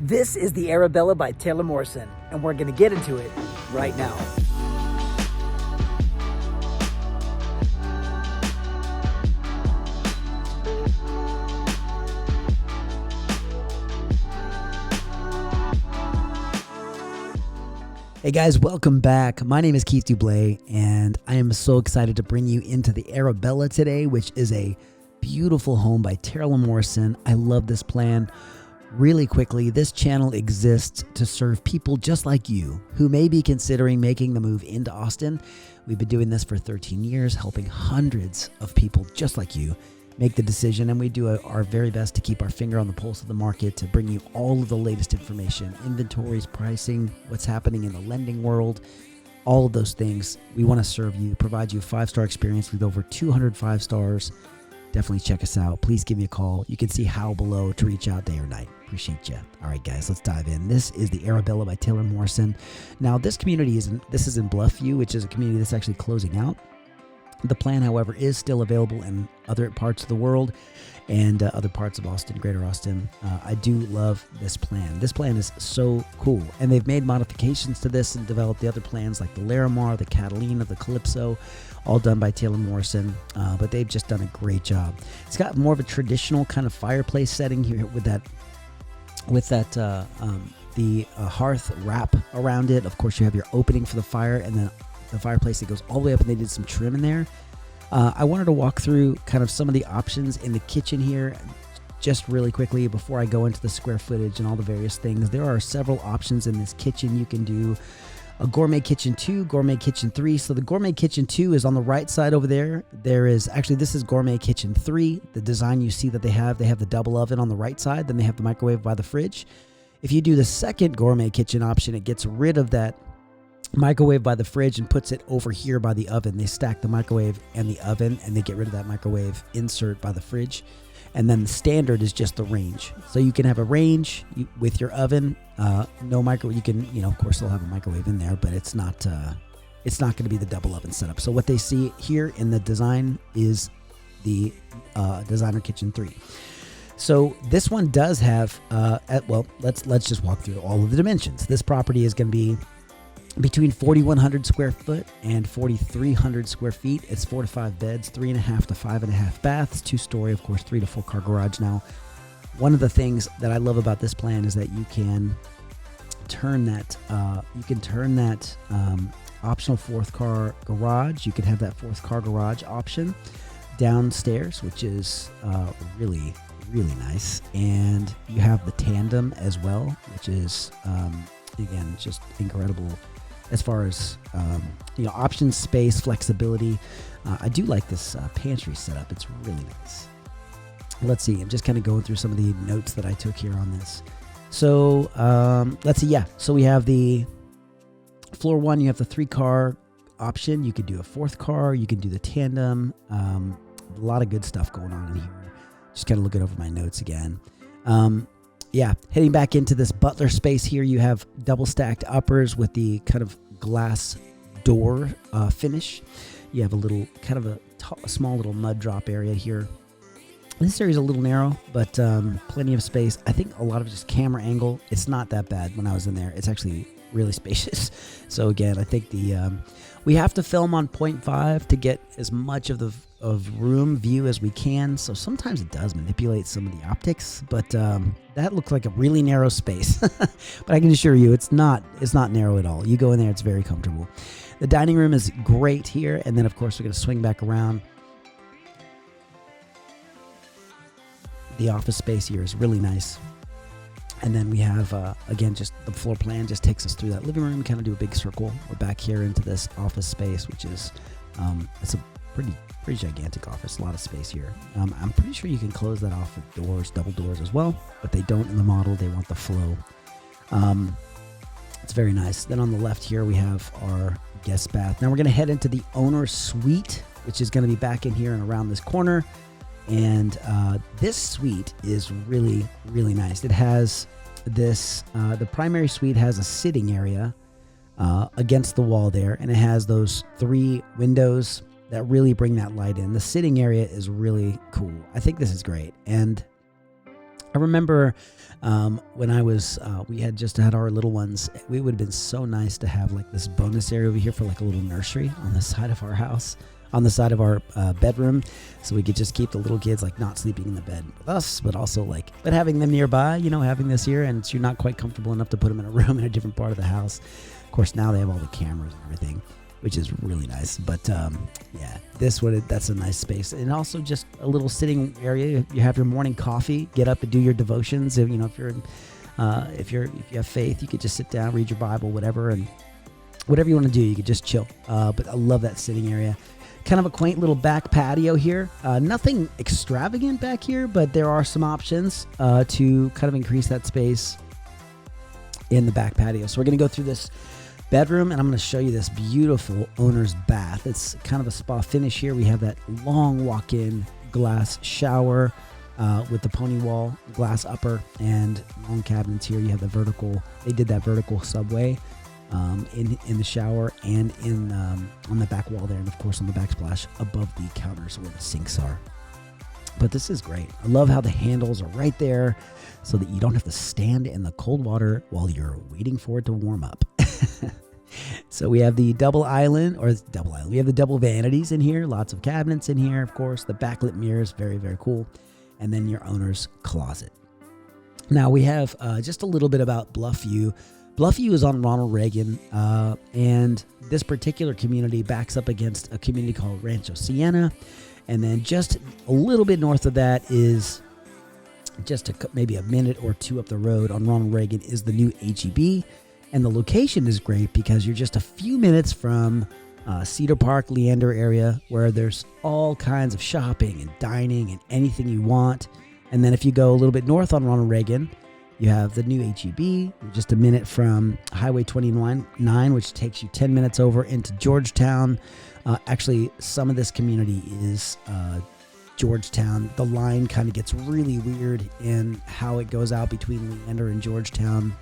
This is the Arabella by Taylor Morrison, and we're going to get into it right now. Hey guys, welcome back. My name is Keith Duble, and I am so excited to bring you into the Arabella today, which is a beautiful home by Taylor Morrison. I love this plan. Really quickly, this channel exists to serve people just like you who may be considering making the move into Austin. We've been doing this for 13 years, helping hundreds of people just like you make the decision, and we do our very best to keep our finger on the pulse of the market to bring you all of the latest information, inventories, pricing, what's happening in the lending world, all of those things. We want to serve you, provide you a 5-star experience with over 200 5 stars. Definitely check us out. Please give me a call. You can see how below to reach out day or night. Appreciate you. All right, guys, let's dive in. This is the Arabella by Taylor Morrison. Now, this community is in Bluffview, which is a community that's actually closing out. The plan, however, is still available in other parts of the world and other parts of Austin, Greater Austin. I do love this plan. This plan is so cool. And they've made modifications to this and developed the other plans like the Larimar, the Catalina, the Calypso, all done by Taylor Morrison. But they've just done a great job. It's got more of a traditional kind of fireplace setting here with the hearth wrap around it. Of course, you have your opening for the fire and then the fireplace that goes all the way up, and they did some trim in there. I wanted to walk through kind of some of the options in the kitchen here just really quickly before I go into the square footage and all the various things. There are several options in this kitchen. You can do a gourmet kitchen 2, gourmet kitchen 3. So the gourmet kitchen 2 is on the right side over there. This is gourmet kitchen 3. The design you see that they have the double oven on the right side. Then they have the microwave by the fridge. If you do the second gourmet kitchen option, it gets rid of that microwave by the fridge and puts it over here by the oven. They stack the microwave and the oven, and they get rid of that microwave insert by the fridge. And then the standard is just the range. So you can have a range with your oven, no microwave. You can, of course, they'll have a microwave in there, but it's not going to be the double oven setup. So what they see here in the design is the Designer Kitchen 3. So this one does have, let's just walk through all of the dimensions. This property is going to be between 4,100 square foot and 4,300 square feet. It's 4 to 5 beds, 3.5 to 5.5 baths, 2-story, of course, 3 to 4 car garage. Now, one of the things that I love about this plan is that you can turn that, optional 4th car garage. You can have that 4th car garage option downstairs, which is really, really nice. And you have the tandem as well, which is, again, just incredible as far as options, space, flexibility. I do like this pantry setup. It's really nice. Let's see. I'm just kind of going through some of the notes that I took here on this. So let's see. Yeah. So we have the floor 1. You have the 3-car option. You could do a 4th car. You can do the tandem. A lot of good stuff going on in here. Just kind of looking over my notes again. Yeah, heading back into this Buttler space here, you have double stacked uppers with the kind of glass door finish. You have a little kind of a small little mud drop area here. This area is a little narrow, but plenty of space. I think a lot of just camera angle. It's not that bad when I was in there. It's actually really spacious. So again, I think we have to film on 0.5 to get as much of the room view as we can. So sometimes it does manipulate some of the optics, but that looks like a really narrow space. But I can assure you it's not narrow at all. You go in there, it's very comfortable. The dining room is great here. And then of course we're going to swing back around. The office space here is really nice. And then we have, again, just the floor plan just takes us through that living room, kind of do a big circle. We're back here into this office space, which is, it's a pretty gigantic office, a lot of space here. I'm pretty sure you can close that off with doors, double doors as well, but they don't in the model. They want the flow. It's very nice. Then on the left here, we have our guest bath. Now we're going to head into the owner's suite, which is going to be back in here and around this corner. And this suite is really, really nice. It has this, the primary suite has a sitting area against the wall there, and it has those 3 windows that really bring that light in. The sitting area is really cool. I think this is great. And I remember when I was, we had just had our little ones. It would have been so nice to have like this bonus area over here for like a little nursery on the side of our house, on the side of our bedroom, so we could just keep the little kids like not sleeping in the bed with us, but also like, but having them nearby, you know, having this here, and you're not quite comfortable enough to put them in a room in a different part of the house. Of course, now they have all the cameras and everything, which is really nice. But yeah, that's a nice space, and also just a little sitting area. You have your morning coffee, get up and do your devotions. You know, if you have faith, you could just sit down, read your Bible, whatever, and whatever you want to do, you could just chill. But I love that sitting area. Kind of a quaint little back patio here. Nothing extravagant back here, but there are some options to kind of increase that space in the back patio. So we're going to go through this bedroom, and I'm going to show you this beautiful owner's bath. It's kind of a spa finish here. We have that long walk-in glass shower with the pony wall, glass upper, and long cabinets here. You have the vertical, they did that vertical subway in the shower and in on the back wall there, and of course on the backsplash above the counters where the sinks are. But this is great. I love how the handles are right there so that you don't have to stand in the cold water while you're waiting for it to warm up. So we have the double island. We have the double vanities in here. Lots of cabinets in here, of course. The backlit mirrors, very, very cool. And then your owner's closet. Now we have just a little bit about Bluffview. Bluffview is on Ronald Reagan, and this particular community backs up against a community called Rancho Siena. And then just a little bit north of that is just maybe a minute or two up the road on Ronald Reagan is the new HEB. And the location is great because you're just a few minutes from Cedar Park, Leander area, where there's all kinds of shopping and dining and anything you want. And then if you go a little bit north on Ronald Reagan, you have the new HEB, just a minute from Highway 29, which takes you 10 minutes over into Georgetown. Actually, some of this community is Georgetown. The line kind of gets really weird in how it goes out between Leander and Georgetown.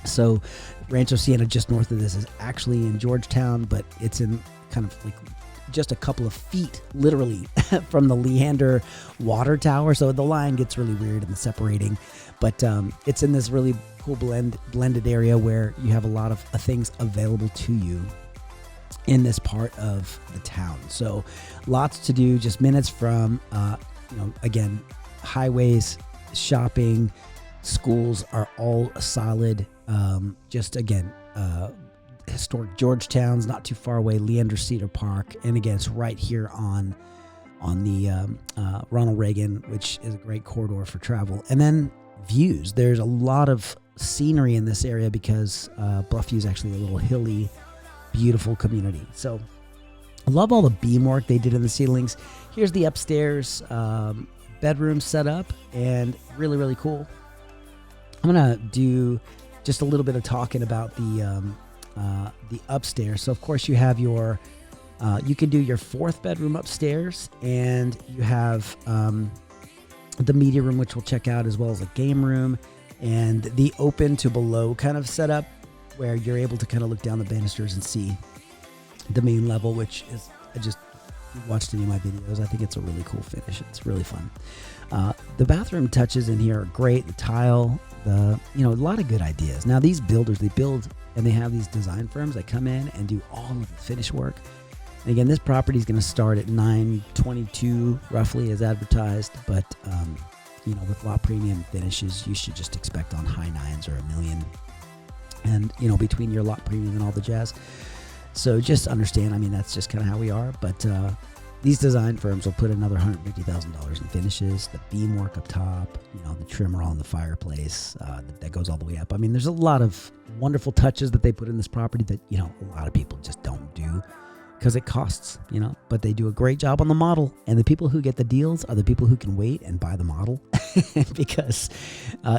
So Rancho Siena, just north of this, is actually in Georgetown, but it's in kind of like just a couple of feet, literally, from the Leander water tower. So the line gets really weird in the separating, but it's in this really cool blended area where you have a lot of things available to you in this part of the town. So lots to do, just minutes from, again, highways, shopping, schools are all solid. Just again, historic Georgetown's not too far away, Leander Cedar Park, and again it's right here on the Ronald Reagan, which is a great corridor for travel. And then views, there's a lot of scenery in this area because Bluffview is actually a little hilly, beautiful community. So I love all the beam work they did in the ceilings. Here's the upstairs bedroom setup, and really, really cool. I'm gonna do just a little bit of talking about the upstairs. So of course you have your, you can do your fourth bedroom upstairs, and you have the media room, which we'll check out, as well as a game room, and the open to below kind of setup where you're able to kind of look down the banisters and see the main level, which is, if you've watched any of my videos, I think it's a really cool finish. It's really fun. The bathroom touches in here are great. The tile, a lot of good ideas. Now these builders, they build and they have these design firms that come in and do all of the finish work. And again, this property is going to start at $922 roughly as advertised, but with lot premium finishes, you should just expect on high nines or $1 million. And between your lot premium and all the jazz. So just understand, that's just kind of how we are. But these design firms will put another $150,000 in finishes, the beam work up top, the trimmer on the fireplace that goes all the way up. There's a lot of wonderful touches that they put in this property that, a lot of people just don't do because it costs, but they do a great job on the model. And the people who get the deals are the people who can wait and buy the model because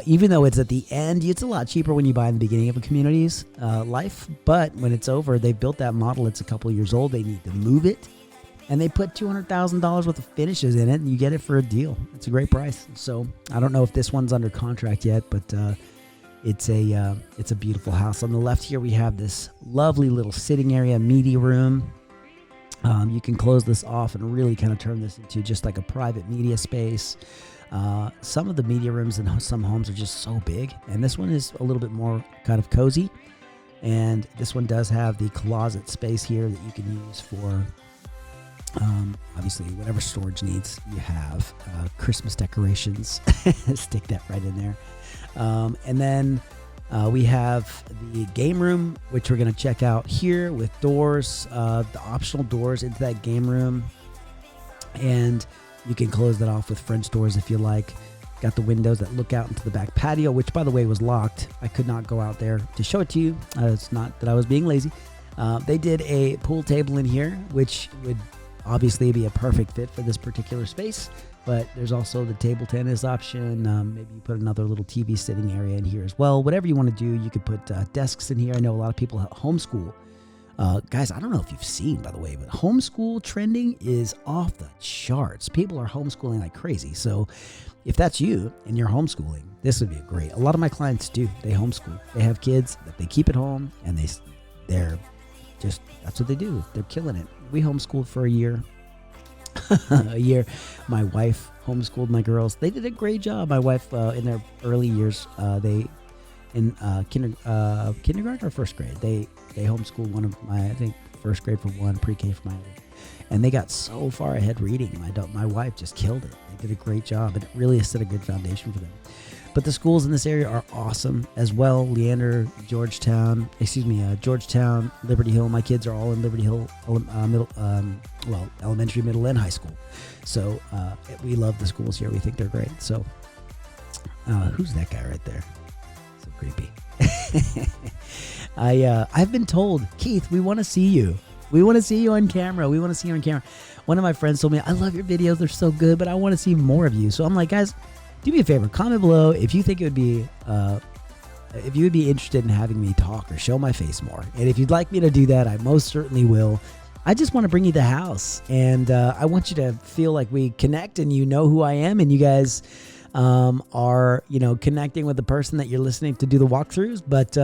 even though it's at the end, it's a lot cheaper when you buy in the beginning of a community's life. But when it's over, they built that model. It's a couple of years old. They need to move it. And they put $200,000 worth of finishes in it, and you get it for a deal. It's a great price. So I don't know if this one's under contract yet, but it's a beautiful house. On the left here, we have this lovely little sitting area, media room. You can close this off and really kind of turn this into just like a private media space. Some of the media rooms in some homes are just so big, and this one is a little bit more kind of cozy. And this one does have the closet space here that you can use for obviously whatever storage needs you have. Christmas decorations, stick that right in there. And then we have the game room, which we're going to check out here with doors, the optional doors into that game room. And you can close that off with French doors if you like. Got the windows that look out into the back patio, which, by the way, was locked. I could not go out there to show it to you. It's not that I was being lazy. They did a pool table in here, which would obviously be a perfect fit for this particular space. But there's also the table tennis option. Maybe you put another little TV sitting area in here as well. Whatever you want to do, you could put desks in here. I know a lot of people homeschool. Guys, I don't know if you've seen, by the way, but homeschool trending is off the charts. People are homeschooling like crazy. So if that's you and you're homeschooling, this would be great. A lot of my clients do. They homeschool. They have kids that they keep at home, and they're just, that's what they do. They're killing it. We homeschooled for a year. My wife homeschooled my girls. They did a great job. My wife, in their early years, they in kindergarten or first grade, they homeschooled one of my, I think, first grade for one, pre-K for my other. And they got so far ahead reading. My wife just killed it. They did a great job, and it really has set a good foundation for them. But the schools in this area are awesome as well. Leander, Georgetown, Liberty Hill. My kids are all in Liberty Hill elementary, middle, and high school. So we love the schools here. We think they're great. So who's that guy right there? So creepy. I've been told, Keith, we want to see you. We want to see you on camera. One of my friends told me, I love your videos. They're so good, but I want to see more of you. So I'm like, guys, do me a favor. Comment below if you think it would be, if you would be interested in having me talk or show my face more. And if you'd like me to do that, I most certainly will. I just want to bring you the house, and I want you to feel like we connect, and you know who I am, and you guys are, connecting with the person that you're listening to do the walkthroughs. But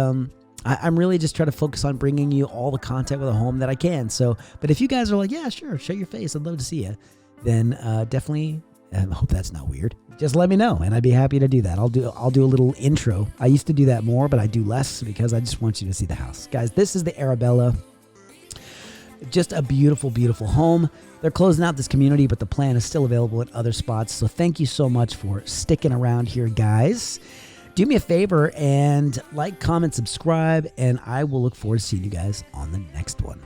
I'm really just trying to focus on bringing you all the content with a home that I can. So, but if you guys are like, yeah, sure, show your face, I'd love to see you, then definitely, and I hope that's not weird, just let me know, and I'd be happy to do that. I'll do a little intro. I used to do that more, but I do less because I just want you to see the house. Guys, this is the Arabella. Just a beautiful, beautiful home. They're closing out this community, but the plan is still available in other spots. So thank you so much for sticking around here, guys. Do me a favor and like, comment, subscribe, and I will look forward to seeing you guys on the next one.